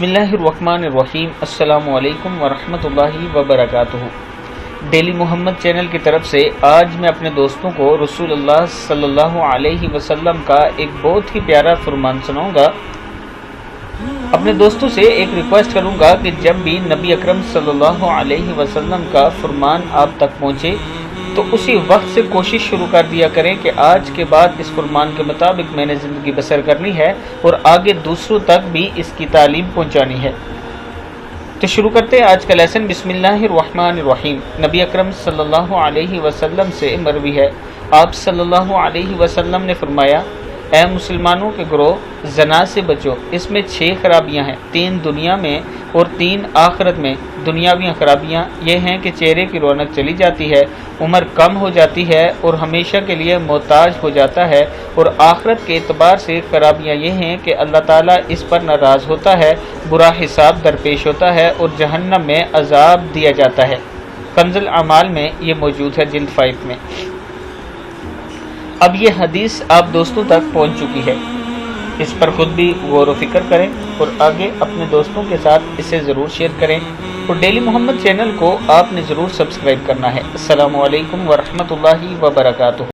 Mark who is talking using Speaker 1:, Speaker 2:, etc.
Speaker 1: بسم اللہ الرحمن الرحیم۔ السلام علیکم ورحمۃ اللہ وبرکاتہ۔ ڈیلی محمد چینل کی طرف سے آج میں اپنے دوستوں کو رسول اللہ صلی اللہ علیہ وسلم کا ایک بہت ہی پیارا فرمان سناؤں گا۔ اپنے دوستوں سے ایک ریکویسٹ کروں گا کہ جب بھی نبی اکرم صلی اللہ علیہ وسلم کا فرمان آپ تک پہنچے تو اسی وقت سے کوشش شروع کر دیا کریں کہ آج کے بعد اس فرمان کے مطابق میں نے زندگی بسر کرنی ہے اور آگے دوسروں تک بھی اس کی تعلیم پہنچانی ہے۔ تو شروع کرتے ہیں آج کا لیسن۔ بسم اللہ الرحمن الرحیم۔ نبی اکرم صلی اللہ علیہ وسلم سے مروی ہے، آپ صلی اللہ علیہ وسلم نے فرمایا، اے مسلمانوں کے گروہ، زنا سے بچو، اس میں 6 خرابیاں ہیں، 3 دنیا میں اور 3 آخرت میں۔ دنیاوی خرابیاں یہ ہیں کہ چہرے کی رونق چلی جاتی ہے، عمر کم ہو جاتی ہے اور ہمیشہ کے لیے محتاج ہو جاتا ہے، اور آخرت کے اعتبار سے خرابیاں یہ ہیں کہ اللہ تعالیٰ اس پر ناراض ہوتا ہے، برا حساب درپیش ہوتا ہے اور جہنم میں عذاب دیا جاتا ہے۔ کنز الاعمال میں یہ موجود ہے، جلد 5 میں۔ اب یہ حدیث آپ دوستوں تک پہنچ چکی ہے، اس پر خود بھی غور و فکر کریں اور آگے اپنے دوستوں کے ساتھ اسے ضرور شیئر کریں، اور ڈیلی محمد چینل کو آپ نے ضرور سبسکرائب کرنا ہے۔ السلام علیکم ورحمۃ اللہ وبرکاتہ۔